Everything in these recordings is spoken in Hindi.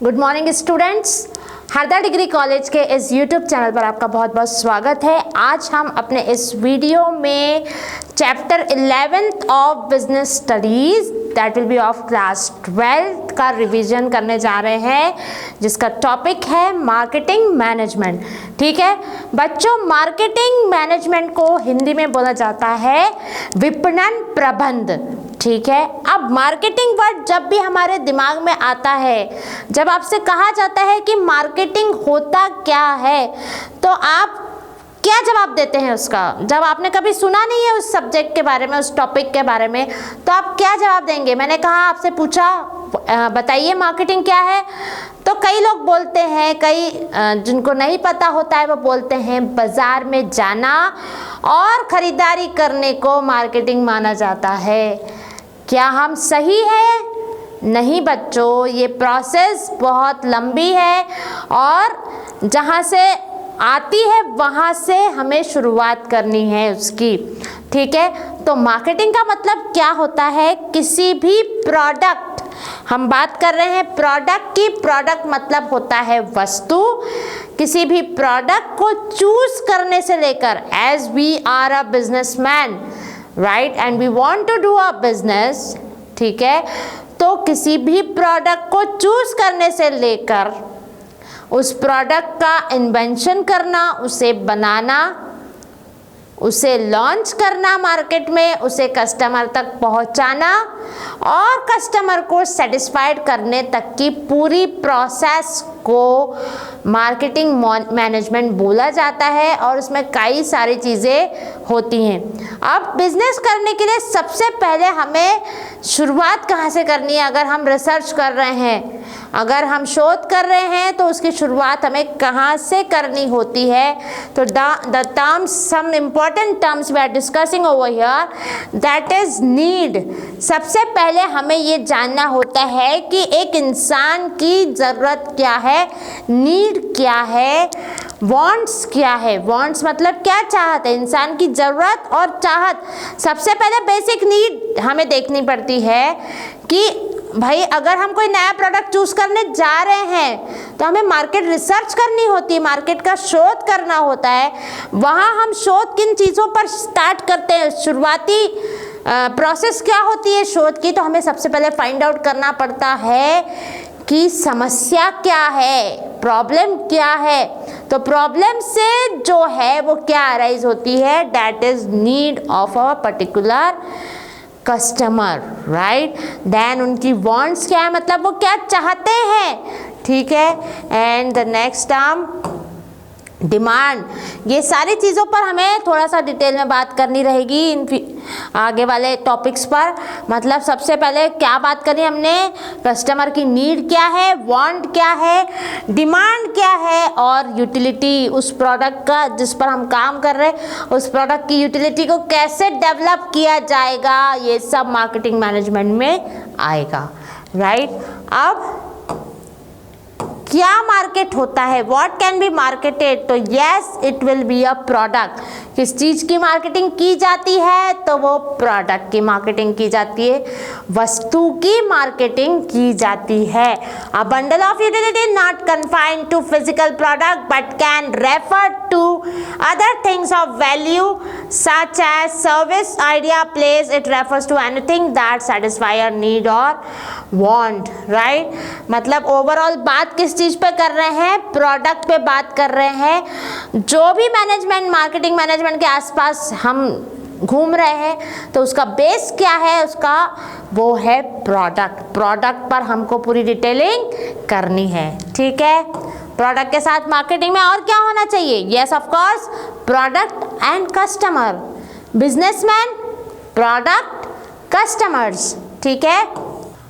Good morning students, Harda degree college के इस यूट्यूब चैनल पर आपका बहुत बहुत स्वागत है। आज हम अपने इस वीडियो में chapter 11th of business studies that will B of class 12th का रिवीजन करने जा रहे हैं, जिसका टॉपिक है मार्केटिंग मैनेजमेंट। ठीक है बच्चों, मार्केटिंग मैनेजमेंट को हिंदी में बोला जाता है विपणन प्रबंध। ठीक है, अब मार्केटिंग वर्ड जब भी हमारे दिमाग में आता है, जब आपसे कहा जाता है कि मार्केटिंग होता क्या है, तो आप क्या जवाब देते हैं उसका? जब आपने कभी सुना नहीं है उस सब्जेक्ट के बारे में, उस टॉपिक के बारे में, तो आप क्या जवाब देंगे? मैंने कहा आपसे पूछा बताइए मार्केटिंग क्या है, तो कई लोग बोलते हैं, कई जिनको नहीं पता होता है वो बोलते हैं बाजार में जाना और खरीदारी करने को मार्केटिंग माना जाता है। क्या हम सही है? नहीं बच्चों, ये प्रोसेस बहुत लंबी है और जहाँ से आती है वहाँ से हमें शुरुआत करनी है उसकी। ठीक है, तो मार्केटिंग का मतलब क्या होता है? किसी भी प्रोडक्ट, हम बात कर रहे हैं प्रोडक्ट की, प्रोडक्ट मतलब होता है वस्तु। किसी भी प्रोडक्ट को चूज करने से लेकर, as we are a businessman right and we want to do a business, ठीक है, तो किसी भी प्रोडक्ट को चूज करने से लेकर उस प्रोडक्ट का इन्वेंशन करना, उसे बनाना, उसे लॉन्च करना मार्केट में, उसे कस्टमर तक पहुंचाना और कस्टमर को सेटिस्फाइड करने तक की पूरी प्रोसेस को मार्केटिंग मैनेजमेंट बोला जाता है और उसमें कई सारी चीज़ें होती हैं। अब बिजनेस करने के लिए सबसे पहले हमें शुरुआत कहाँ से करनी है? अगर हम रिसर्च कर रहे हैं, अगर हम शोध कर रहे हैं, तो उसकी शुरुआत हमें कहाँ से करनी होती है? तो the terms, some important terms we are discussing over here, that is need. सबसे पहले हमें ये जानना होता है कि एक इंसान की ज़रूरत क्या है, नीड क्या है, वांट्स क्या है। वांट्स मतलब क्या चाहत है, इंसान की ज़रूरत और चाहत। सबसे पहले बेसिक नीड हमें देखनी पड़ती है कि भाई अगर हम कोई नया प्रोडक्ट चूज करने जा रहे हैं तो हमें मार्केट रिसर्च करनी होती है, मार्केट का शोध करना होता है। वहाँ हम शोध किन चीज़ों पर स्टार्ट करते हैं, शुरुआती प्रोसेस क्या होती है शोध की? तो हमें सबसे पहले फाइंड आउट करना पड़ता है कि समस्या क्या है, प्रॉब्लम क्या है। तो प्रॉब्लम से जो है वो क्या अराइज होती है? That is need of a particular customer right. Then उनकी वांट्स क्या है, मतलब वो क्या चाहते हैं। ठीक है, and the next term demand. ये सारी चीज़ों पर हमें थोड़ा सा डिटेल में बात करनी रहेगी इन आगे वाले टॉपिक्स पर। मतलब सबसे पहले क्या बात करी हमने? कस्टमर की नीड क्या है, वांट क्या है, डिमांड क्या है, और यूटिलिटी उस प्रोडक्ट का जिस पर हम काम कर रहे हैं, उस प्रोडक्ट की यूटिलिटी को कैसे डेवलप किया जाएगा, ये सब मार्केटिंग मैनेजमेंट में आएगा राइट। अब क्या मार्केट होता है? What can be marketed? तो yes, it will be a product. किस चीज़ की मार्केटिंग की जाती है? तो वो प्रोडक्ट की मार्केटिंग की जाती है, वस्तु की मार्केटिंग की जाती है। A bundle of utility not confined to physical product but can refer to other things of value such as service, idea, place. It refers to anything that satisfy your need और वांट राइट। मतलब ओवरऑल बात किस चीज़ पे कर रहे हैं? प्रोडक्ट पे बात कर रहे हैं। जो भी मैनेजमेंट, मार्केटिंग मैनेजमेंट के आसपास हम घूम रहे हैं, तो उसका बेस क्या है? उसका वो है प्रोडक्ट। प्रोडक्ट पर हमको पूरी डिटेलिंग करनी है। ठीक है, प्रोडक्ट के साथ मार्केटिंग में और क्या होना चाहिए? Yes of course, product and customer, businessman, product, customers. ठीक है,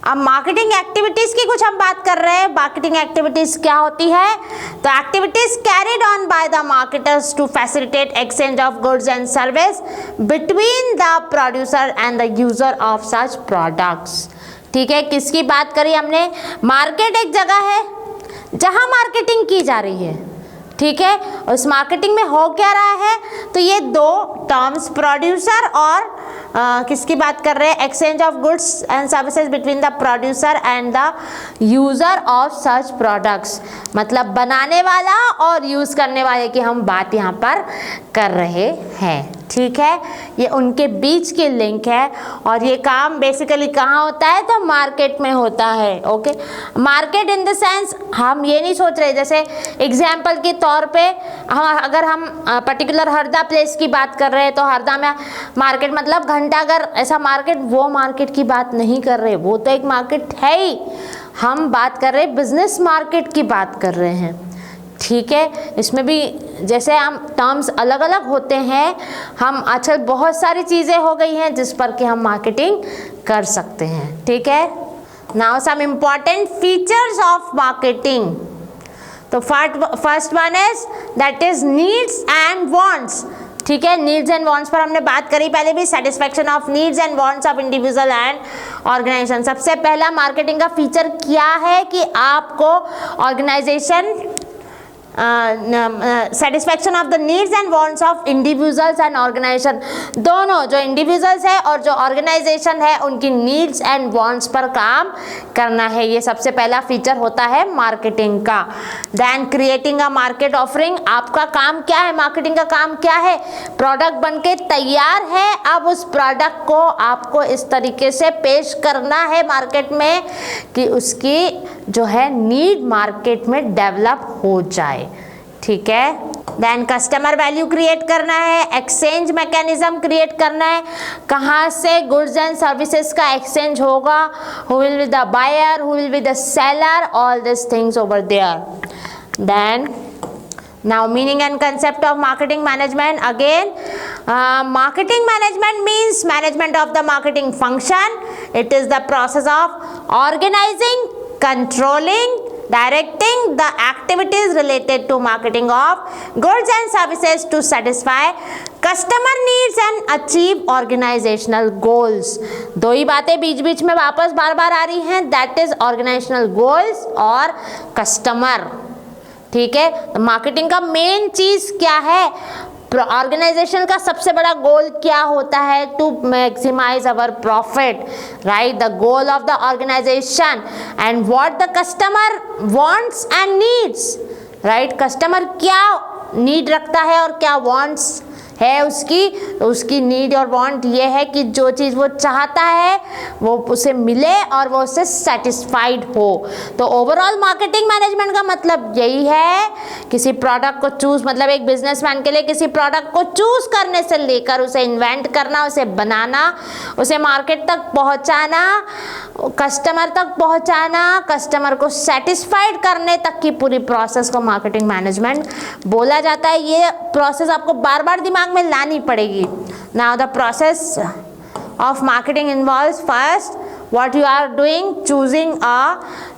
अब मार्केटिंग एक्टिविटीज़ की कुछ हम बात कर रहे हैं। मार्केटिंग एक्टिविटीज़ क्या होती है? तो activities carried on by the marketers to facilitate exchange of goods and service between the producer and the user of such products. ठीक है, किसकी बात करी हमने? मार्केट एक जगह है जहां मार्केटिंग की जा रही है। ठीक है, उस मार्केटिंग में हो क्या रहा है, तो ये दो टर्म्स प्रोड्यूसर और किसकी बात कर रहे हैं, exchange of goods and services between the producer and the user of such products, मतलब बनाने वाला और यूज करने वाले की हम बात यहाँ पर कर रहे हैं। ठीक है, ये उनके बीच की लिंक है और ये काम बेसिकली कहाँ होता है, तो मार्केट में होता है। Okay, market in the sense हम ये नहीं सोच रहे, जैसे एग्जाम्पल के तौर पे अगर हम पर्टिकुलर हरदा प्लेस की बात कर रहे हैं तो हरदा में मार्केट मतलब घंटाघर ऐसा मार्केट, वो मार्केट की बात नहीं कर रहे, वो तो एक मार्केट है ही, हम बात कर रहे हैं बिजनेस मार्केट की बात कर रहे हैं। ठीक है, इसमें भी जैसे हम टर्म्स अलग अलग होते हैं, हम आजकल बहुत सारी चीज़ें हो गई हैं जिस पर कि हम मार्केटिंग कर सकते हैं। ठीक है, now some important features of marketing. तो first one is that is needs and wants. ठीक है, नीड्स एंड वांट्स पर हमने बात करी पहले भी, satisfaction of needs and wants of individual and organisation. सबसे पहला मार्केटिंग का फीचर क्या है कि आपको organisation satisfaction of the needs and wants of individuals and organisation, दोनों जो इंडिविजुअल्स है और जो ऑर्गेनाइजेशन है उनकी नीड्स एंड वांट्स पर काम करना है, ये सबसे पहला फीचर होता है मार्केटिंग का। Then creating a market offering, आपका काम क्या है, मार्केटिंग का काम क्या है, प्रोडक्ट बनके तैयार है, अब उस प्रोडक्ट को आपको इस तरीके से पेश करना है मार्केट में कि उसकी जो है नीड मार्केट में डेवलप हो जाए। ठीक है, देन कस्टमर वैल्यू क्रिएट करना है, एक्सचेंज मैकेनिज्म क्रिएट करना है, कहाँ से गुड्स एंड सर्विसेज का एक्सचेंज होगा, who will be the buyer, who will be the seller, all this things over there. Then now meaning and concept of marketing management, again marketing management means management of the marketing function. It is the process of organizing, controlling, directing the activities related to marketing of goods and services to satisfy customer needs and achieve organizational goals. दो ही बातें बीच बीच में वापस बार बार आ रही हैं, that is organizational goals और customer। ठीक है, मार्केटिंग का मेन चीज क्या है, ऑर्गेनाइजेशन का सबसे बड़ा गोल क्या होता है, to maximise our profit, right, the goal of the organisation and what the customer wants and needs, right, customer क्या नीड रखता है और क्या वांट्स है उसकी नीड और वांट ये है कि जो चीज़ वो चाहता है वो उसे मिले और वो उससे सेटिस्फाइड हो। तो ओवरऑल मार्केटिंग मैनेजमेंट का मतलब यही है, किसी प्रोडक्ट को चूज, मतलब एक बिजनेसमैन के लिए किसी प्रोडक्ट को चूज करने से लेकर उसे इन्वेंट करना, उसे बनाना, उसे मार्केट तक पहुंचाना, कस्टमर तक पहुंचाना, कस्टमर को सेटिस्फाइड करने तक की पूरी प्रोसेस को मार्केटिंग मैनेजमेंट बोला जाता है। ये प्रोसेस आपको बार बार दिमाग में लानी पड़ेगी। Now the process of marketing involves first what you are doing, choosing a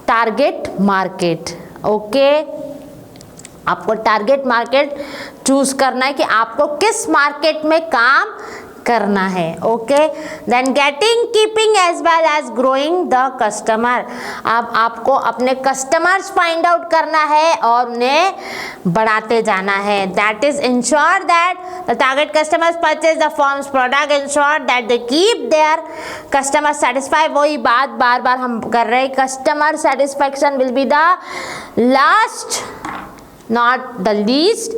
target market. Okay, आपको टारगेट मार्केट चूज करना है कि आपको किस मार्केट में काम करना है। Okay, then getting, keeping as well as growing the customer, अब आपको अपने कस्टमर्स फाइंड आउट करना है और उन्हें बढ़ाते जाना है। That is ensure that the target customers purchase the firms product, ensure that they keep their customer satisfied. वही बात बार बार हम कर रहे हैं, customer satisfaction will be the last, not the least,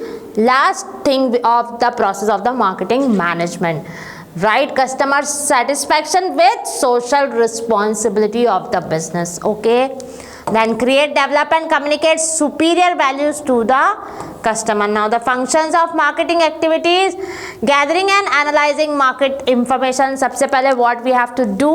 last thing of the process of the marketing management, right? Customer satisfaction with social responsibility of the business. Okay, then create, develop and communicate superior values to the customer. Now the functions of marketing activities, gathering and analyzing market information. सबसे पहले what we have to do,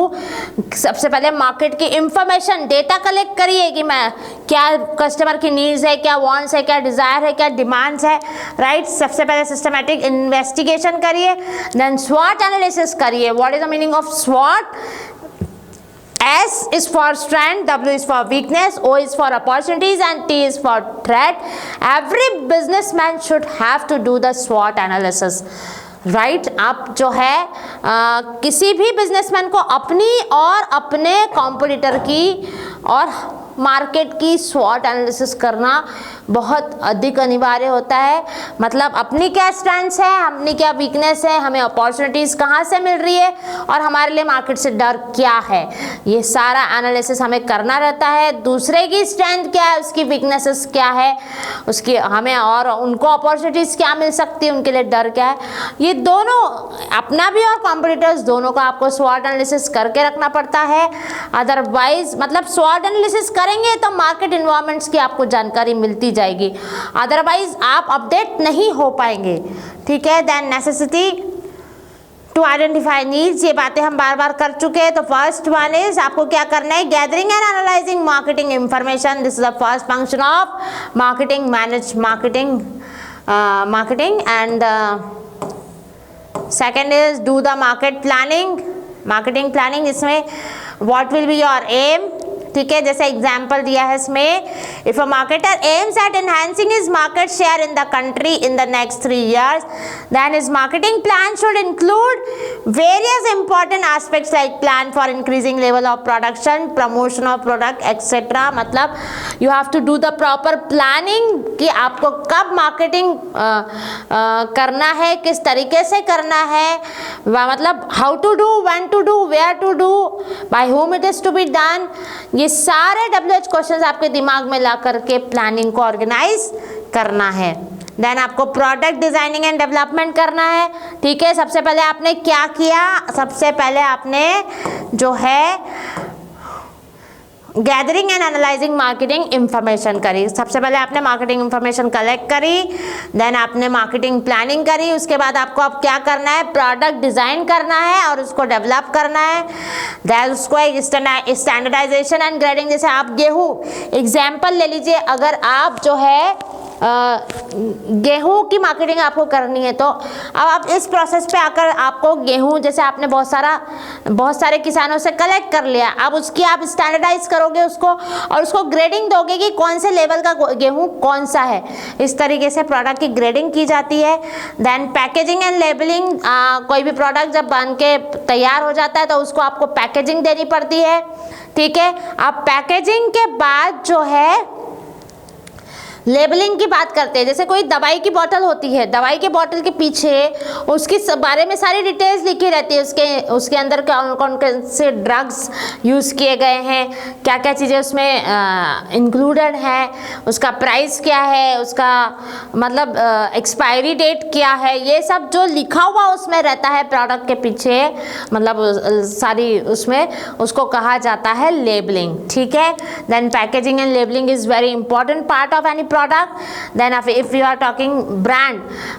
सबसे पहले मार्केट की इंफॉर्मेशन, डेटा कलेक्ट करिए कि मैं क्या कस्टमर की नीड्स है, क्या वांट्स है, क्या डिज़ायर है, क्या डिमांड्स है, राइट। सबसे पहले सिस्टमैटिक इन्वेस्टिगेशन करिए, देन स्वॉट एनालिसिस करिए। What is the meaning of स्वॉट? S is for strength, W is for weakness, O is for opportunities and T is for threat. Every businessman should have to do the SWOT analysis. Right, आप जो है किसी भी बिजनेसमैन को अपनी और अपने कॉम्पिटिटर की और मार्केट की स्वॉट एनालिसिस करना बहुत अधिक अनिवार्य होता है। मतलब अपनी क्या स्ट्रेंथ्स है, अपनी क्या वीकनेस है, हमें अपॉर्चुनिटीज़ कहाँ से मिल रही है और हमारे लिए मार्केट से डर क्या है, ये सारा एनालिसिस हमें करना रहता है। दूसरे की स्ट्रेंथ क्या है, उसकी वीकनेसेस क्या है, उसकी हमें और उनको अपॉर्चुनिटीज़ क्या मिल सकती है, उनके लिए डर क्या है, ये दोनों अपना भी और कॉम्पिटिटर्स दोनों का आपको स्वॉट एनालिसिस करके रखना पड़ता है। अदरवाइज मतलब स्वॉट एनालिसिस करेंगे तो मार्केट इन्वायरमेंट्स की आपको जानकारी मिलती जाएगी, अदरवाइज आप अपडेट नहीं हो पाएंगे। ठीक है। Then necessity to identify needs, ये बातें हम बार बार कर चुके हैं। तो फर्स्ट वन इज आपको क्या करना है, gathering and analysing marketing information, this is the first function of marketing, manage marketing and second is do the market planning, marketing planning, इसमें what will be your aim. ठीक है, जैसे एग्जाम्पल दिया है इसमें, if a marketer aims at enhancing his market share in the country in the next 3 years, then his marketing plan should include various important aspects like plan for increasing level of production, promotion of product, etc. मतलब you have to do the proper planning कि आपको कब मार्केटिंग करना है, किस तरीके से करना है, मतलब how to do, when to do, where to do, by whom it is to be done, ये सारे WH क्वेश्चंस आपके दिमाग में ला करके प्लानिंग को ऑर्गेनाइज करना है। देन आपको प्रोडक्ट डिजाइनिंग एंड डेवलपमेंट करना है। ठीक है, सबसे पहले आपने क्या किया, सबसे पहले आपने जो है gathering and analysing marketing information करी। सबसे पहले आपने मार्केटिंग इंफॉर्मेशन कलेक्ट करी, देन आपने मार्केटिंग प्लानिंग करी, उसके बाद आपको अब क्या करना है, प्रोडक्ट डिज़ाइन करना है और उसको डेवलप करना है। देन उसको एक स्टैंडर्डाइजेशन एंड ग्रेडिंग, जैसे आप गेहूँ एग्जाम्पल ले लीजिए, अगर आप जो है गेहूं की मार्केटिंग आपको करनी है तो अब आप इस प्रोसेस पे आकर आपको गेहूं, जैसे आपने बहुत सारे किसानों से कलेक्ट कर लिया, अब उसकी आप स्टैंडर्डाइज करोगे उसको और उसको ग्रेडिंग दोगे कि कौन से लेवल का गेहूं कौन सा है, इस तरीके से प्रोडक्ट की ग्रेडिंग की जाती है। देन पैकेजिंग एंड लेबलिंग, कोई भी प्रोडक्ट जब बन के तैयार हो जाता है तो उसको आपको पैकेजिंग देनी पड़ती है। ठीक है, अब पैकेजिंग के बाद जो है लेबलिंग की बात करते हैं। जैसे कोई दवाई की बोतल होती है, दवाई के बोतल के पीछे उसके बारे में सारी डिटेल्स लिखी रहती है, उसके अंदर कौन कौन से ड्रग्स यूज़ किए गए हैं, क्या क्या चीज़ें उसमें इंक्लूडेड है, उसका प्राइस क्या है, उसका मतलब एक्सपायरी डेट क्या है, ये सब जो लिखा हुआ उसमें रहता है प्रोडक्ट के पीछे, मतलब सारी उसमें उसको कहा जाता है लेबलिंग। ठीक है, then packaging and labelling is very important part of any product. Then if you are talking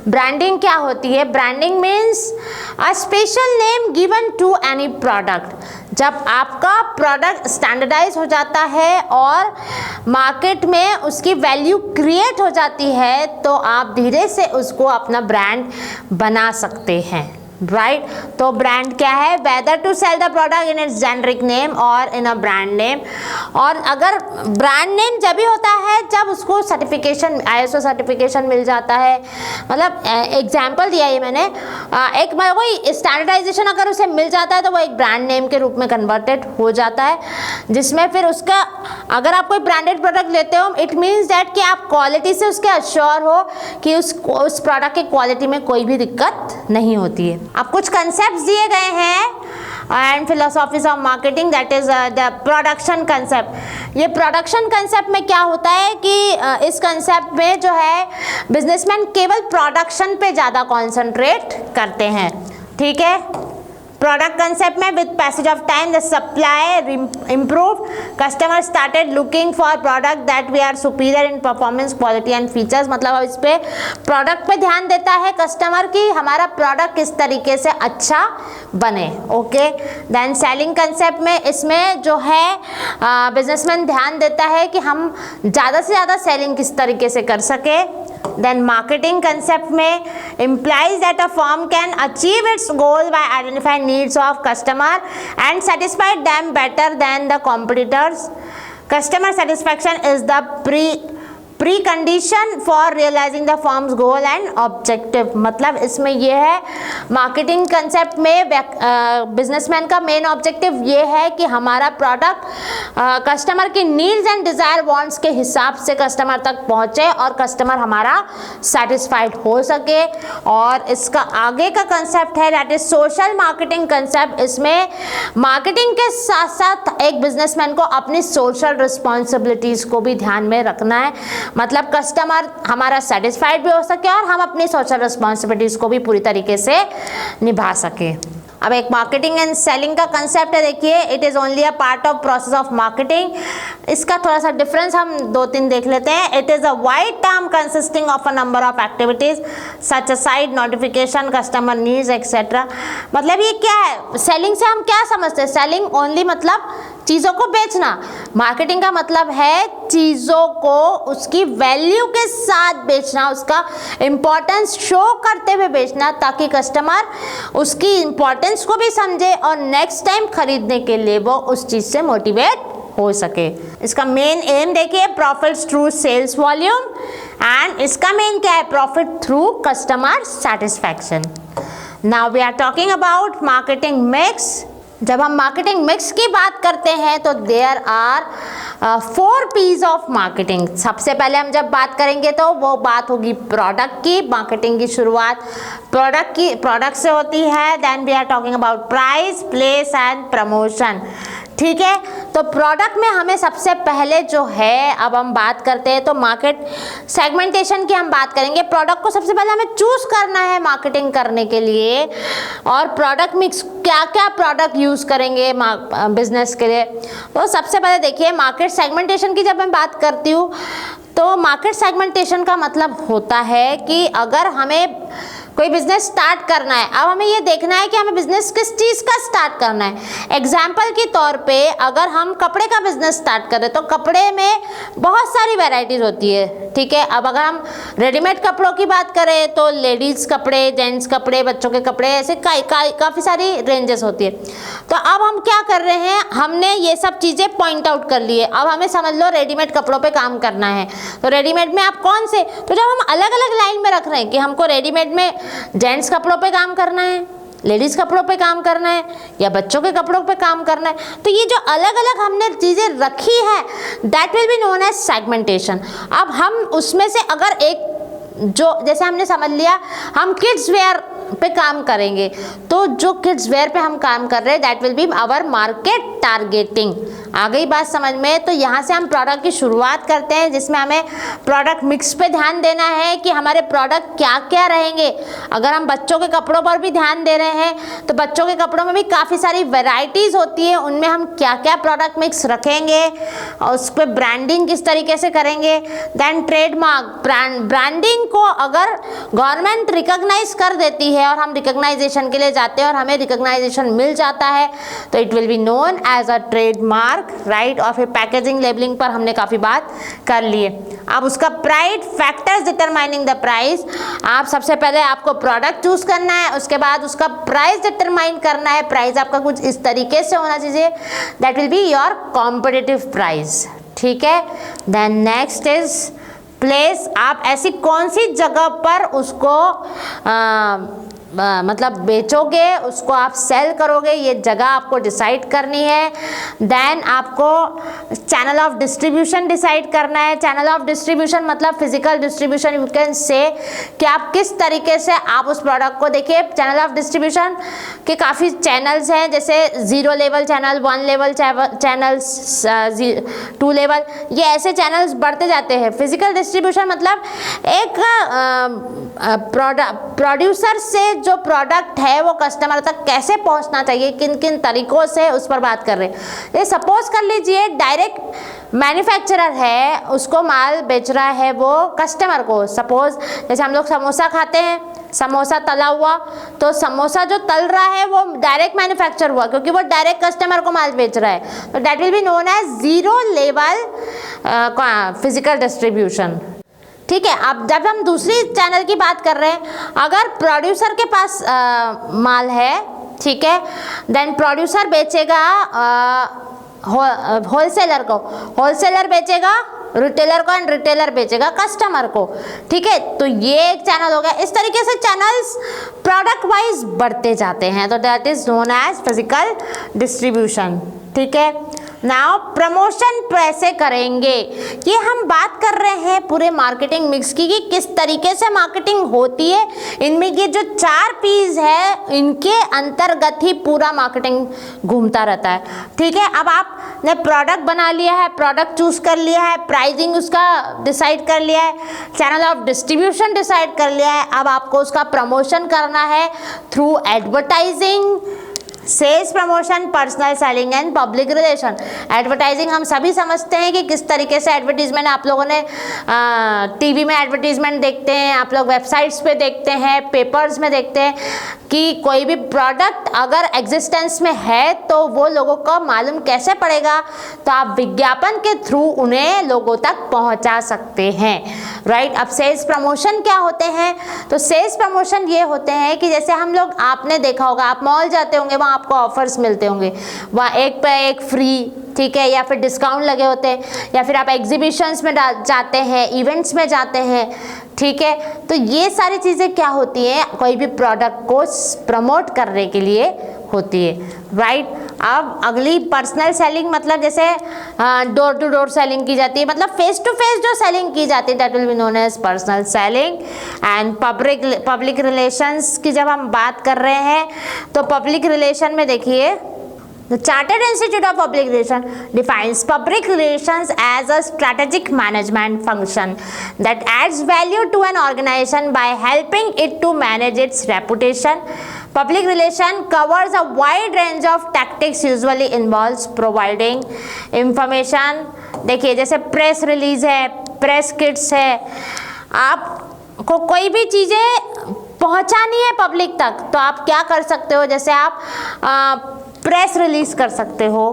branding क्या होती है, branding means a special name given to any product. जब आपका प्रोडक्ट स्टैंडर्डाइज हो जाता है और मार्केट में उसकी वैल्यू क्रिएट हो जाती है तो आप धीरे से उसको अपना ब्रांड बना सकते हैं, राइट। तो ब्रांड क्या है, whether to sell the product in its generic name और इन अ ब्रांड नेम। और अगर ब्रांड नेम जब भी होता है जब उसको सर्टिफिकेशन, ISO सर्टिफिकेशन मिल जाता है, मतलब एग्जाम्पल दिया है मैंने, एक कोई स्टैंडर्डाइजेशन अगर उसे मिल जाता है तो वो एक ब्रांड नेम के रूप में कन्वर्टेड हो जाता है, जिसमें फिर उसका अगर आप कोई ब्रांडेड प्रोडक्ट लेते हो इट मीन्स दैट कि आप क्वालिटी से उसके अश्योर हो कि उस प्रोडक्ट की क्वालिटी में कोई भी दिक्कत नहीं होती है। अब कुछ कंसेप्ट दिए गए हैं and philosophies of marketing, that is the production concept. ये प्रोडक्शन कंसेप्ट में क्या होता है कि इस कंसेप्ट में जो है बिजनेसमैन केवल प्रोडक्शन पे ज़्यादा कॉन्सेंट्रेट करते हैं। ठीक है, प्रोडक्ट कंसेप्ट में with passage of time the supply improve, customer started looking for product that we are superior in performance, quality and features. मतलब इस पे प्रोडक्ट पे ध्यान देता है कस्टमर की हमारा प्रोडक्ट किस तरीके से अच्छा बने। ओके, देन सेलिंग कंसेप्ट में इसमें जो है बिजनेसमैन ध्यान देता है कि हम ज़्यादा से ज़्यादा सेलिंग किस तरीके से कर सके। देन मार्केटिंग कंसेप्ट में implies that a firm can achieve its goal by identifying needs of customer and satisfy them better than the competitors. Customer satisfaction is the pre condition for realising the firm's goal and objective, मतलब इसमें यह है मार्केटिंग कंसेप्ट में बिजनेसमैन का मेन ऑब्जेक्टिव ये है कि हमारा प्रोडक्ट कस्टमर की नीड्स एंड डिजायर वांट्स के हिसाब से कस्टमर तक पहुंचे और कस्टमर हमारा सेटिस्फाइड हो सके। और इसका आगे का कंसेप्ट है that is social marketing concept. इसमें मार्केटिंग के साथ साथ एक बिजनेसमैन को अपनी सोशल रिस्पॉन्सिबिलिटीज को भी ध्यान में रखना है, मतलब कस्टमर हमारा सेटिस्फाइड भी हो सके और हम अपनी सोशल रिस्पॉन्सिबिलिटीज को भी पूरी तरीके से निभा सके। अब एक मार्केटिंग एंड सेलिंग का कंसेप्ट है, देखिए it is only a part of process of marketing. इसका थोड़ा सा डिफरेंस हम 2-3 देख लेते हैं। It is a wide term consisting of a number of activities such a site notification customer needs etcetera. मतलब ये क्या है, सेलिंग से हम क्या समझते हैं, सेलिंग ओनली मतलब चीज़ों को बेचना। मार्केटिंग का मतलब है चीज़ों को उसकी वैल्यू के साथ बेचना, उसका इम्पोर्टेंस शो करते हुए बेचना, ताकि कस्टमर उसकी इम्पोर्टेंस को भी समझे और नेक्स्ट टाइम खरीदने के लिए वो उस चीज़ से मोटिवेट हो सके। इसका मेन एम देखिए profit through sales volume, and इसका मेन क्या है, profit through customer satisfaction. Now we are talking about marketing mix. जब हम मार्केटिंग मिक्स की बात करते हैं तो there are 4 P's of marketing. सबसे पहले हम जब बात करेंगे तो वो बात होगी प्रोडक्ट की। मार्केटिंग की शुरुआत प्रोडक्ट से होती है। Then we are talking about price, place and promotion. ठीक है, तो प्रोडक्ट में हमें सबसे पहले जो है, अब हम बात करते हैं तो मार्केट सेगमेंटेशन की हम बात करेंगे। प्रोडक्ट को सबसे पहले हमें चूज करना है मार्केटिंग करने के लिए, और प्रोडक्ट मिक्स क्या क्या प्रोडक्ट यूज करेंगे बिजनेस के लिए। तो सबसे पहले देखिए मार्केट सेगमेंटेशन की जब मैं बात करती हूँ तो मार्केट सेगमेंटेशन का मतलब होता है कि अगर हमें कोई बिजनेस स्टार्ट करना है, अब हमें ये देखना है कि हमें बिजनेस किस चीज़ का स्टार्ट करना है। एग्जाम्पल के तौर पे अगर हम कपड़े का बिजनेस स्टार्ट करें तो कपड़े में बहुत सारी वैरायटीज होती है। ठीक है, अब अगर हम रेडीमेड कपड़ों की बात करें तो लेडीज़ कपड़े, जेंट्स कपड़े, बच्चों के कपड़े, ऐसे काफ़ी सारी रेंजेस होती है। तो अब हम क्या कर रहे हैं, हमने ये सब चीज़ें पॉइंट आउट कर ली है। अब हमें समझ लो रेडीमेड कपड़ों पे काम करना है, तो रेडीमेड में आप कौन से, तो जब हम अलग अलग लाइन में रख रहे हैं कि हमको रेडीमेड में जेंट्स कपड़ों पे काम करना है, लेडीज़ कपड़ों पे काम करना है, या बच्चों के कपड़ों पे काम करना है, तो ये जो अलग अलग हमने चीज़ें रखी है that will be known as segmentation. अब हम उसमें से अगर एक जो, जैसे हमने समझ लिया हम किड्स वेयर पे काम करेंगे, तो जो किड्स वेयर पे हम काम कर रहे हैं that will be our market targeting. आ गई बात समझ में? तो यहाँ से हम प्रोडक्ट की शुरुआत करते हैं जिसमें हमें प्रोडक्ट मिक्स पे ध्यान देना है कि हमारे प्रोडक्ट क्या क्या रहेंगे। अगर हम बच्चों के कपड़ों पर भी ध्यान दे रहे हैं तो बच्चों के कपड़ों में भी काफ़ी सारी वेराइटीज़ होती है, उनमें हम क्या क्या प्रोडक्ट मिक्स रखेंगे और उस पर ब्रांडिंग किस तरीके से करेंगे। देन ट्रेडमार्क, ब्रांडिंग को अगर गवर्नमेंट रिकॉग्नाइज कर देती है और हम रिकॉग्नाइजेशन के लिए जाते हैं और हमें रिकॉग्नाइजेशन मिल जाता है तो it will be known as a trademark, right. और फिर पैकेजिंग लेबलिंग पर हमने काफ़ी बात कर ली है। अब उसका price, factors determining the price. आप सबसे पहले आपको प्रोडक्ट चूज करना है, उसके बाद उसका प्राइस डिटरमाइन करना है। प्राइस आपका कुछ इस तरीके से होना चाहिए that will be your competitive price. ठीक है, देन नेक्स्ट इज प्लेस। आप ऐसी कौन सी जगह पर उसको मतलब बेचोगे, उसको आप सेल करोगे, ये जगह आपको डिसाइड करनी है। देन आपको चैनल ऑफ डिस्ट्रीब्यूशन डिसाइड करना है। चैनल ऑफ डिस्ट्रीब्यूशन मतलब physical distribution, you can say कि आप किस तरीके से आप उस प्रोडक्ट को, देखिए चैनल ऑफ डिस्ट्रीब्यूशन के काफ़ी चैनल्स हैं, जैसे 0 level channel, 1 level channels, 2 level, ये ऐसे चैनल्स बढ़ते जाते हैं। फिजिकल डिस्ट्रीब्यूशन मतलब एक प्रोड्यूसर से जो प्रोडक्ट है वो कस्टमर तक कैसे पहुंचना चाहिए, किन किन तरीकों से, उस पर बात कर रहे हैं। ये सपोज कर लीजिए डायरेक्ट मैन्युफैक्चरर है, उसको माल बेच रहा है वो कस्टमर को। सपोज जैसे हम लोग समोसा खाते हैं, समोसा तला हुआ, तो समोसा जो तल रहा है वो डायरेक्ट मैन्युफैक्चर हुआ क्योंकि वो डायरेक्ट कस्टमर को माल बेच रहा है। तो that will be known as 0 level physical distribution. ठीक है, अब जब हम दूसरी चैनल की बात कर रहे हैं, अगर प्रोड्यूसर के पास माल है, ठीक है, देन प्रोड्यूसर बेचेगा होलसेलर को, होलसेलर बेचेगा रिटेलर को एंड रिटेलर बेचेगा कस्टमर को। ठीक है, तो ये एक चैनल हो गया। इस तरीके से चैनल्स प्रोडक्ट वाइज बढ़ते जाते हैं, तो that is known as physical distribution. ठीक है, नाउ प्रमोशन कैसे करेंगे, ये हम बात कर रहे हैं पूरे मार्केटिंग मिक्स की कि किस तरीके से मार्केटिंग होती है। इनमें ये जो 4 P's है इनके अंतर्गत ही पूरा मार्केटिंग घूमता रहता है। ठीक है, अब आपने प्रोडक्ट बना लिया है, प्रोडक्ट चूज कर लिया है, प्राइसिंग उसका डिसाइड कर लिया है, चैनल ऑफ डिस्ट्रीब्यूशन डिसाइड कर लिया है। अब आपको उसका प्रमोशन करना है through advertising, sales promotion, personal selling and public relation. Advertising हम सभी समझते हैं कि किस तरीके से एडवर्टीजमेंट, आप लोगों ने टीवी में एडवर्टीजमेंट देखते हैं, आप लोग वेबसाइट्स पे देखते हैं, पेपर्स में देखते हैं कि कोई भी प्रोडक्ट अगर एग्जिस्टेंस में है तो वो लोगों को मालूम कैसे पड़ेगा, तो आप विज्ञापन के थ्रू उन्हें लोगों तक पहुंचा सकते हैं। राइट, अब सेल्स प्रमोशन क्या होते हैं, तो सेल्स प्रमोशन ये होते हैं कि जैसे हम लोग, आपने देखा होगा, आप मॉल जाते होंगे, वहाँ आपको ऑफर्स मिलते होंगे, वहाँ एक पे एक फ्री, ठीक है, या फिर डिस्काउंट लगे होते हैं, या फिर आप एग्जीबिशंस में जाते हैं, इवेंट्स में जाते हैं। ठीक है, तो ये सारी चीज़ें क्या होती हैं, कोई भी प्रोडक्ट को प्रमोट करने के लिए होती है। राइट, अब अगली पर्सनल सेलिंग, मतलब जैसे डोर टू डोर सेलिंग की जाती है, मतलब फेस टू फेस जो सेलिंग की जाती है, that will be known as personal selling. And public relations की जब हम बात कर रहे हैं, तो पब्लिक रिलेशन में देखिए, The Chartered Institute of Public Relations defines public relations as a strategic management function that adds value to an organization by helping it to manage its reputation. Public relation covers a wide range of tactics, usually involves providing information. देखिए, जैसे प्रेस रिलीज है, प्रेस किट्स है, आपको कोई भी चीज़ें पहुंचानी है पब्लिक तक, तो आप क्या कर सकते हो, जैसे आप प्रेस रिलीज कर सकते हो,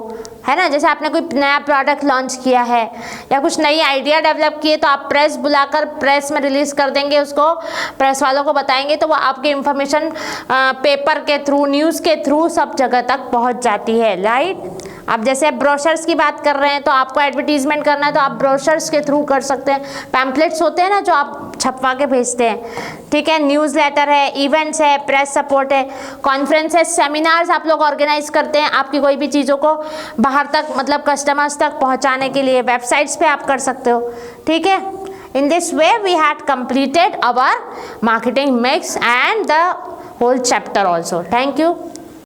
है ना। जैसे आपने कोई नया प्रोडक्ट लॉन्च किया है या कुछ नई आइडिया डेवलप की है, तो आप प्रेस बुलाकर प्रेस में रिलीज कर देंगे, उसको प्रेस वालों को बताएंगे, तो वो आपकी इंफॉर्मेशन पेपर के थ्रू, न्यूज़ के थ्रू सब जगह तक पहुंच जाती है। राइट, अब जैसे ब्रोशर्स की बात कर रहे हैं, तो आपको एडवर्टीजमेंट करना है तो आप ब्रोशर्स के थ्रू कर सकते हैं। पैम्पलेट्स होते हैं ना जो आप छपवा के भेजते हैं, ठीक है, न्यूज़लेटर है, इवेंट्स है, प्रेस सपोर्ट है, कॉन्फ्रेंसेस, सेमिनार्स आप लोग ऑर्गेनाइज करते हैं आपकी कोई भी चीज़ों को बाहर तक, मतलब कस्टमर्स तक पहुंचाने के लिए, वेबसाइट्स पे आप कर सकते हो। ठीक है, in this way we had completed our marketing mix and the whole chapter also. Thank you.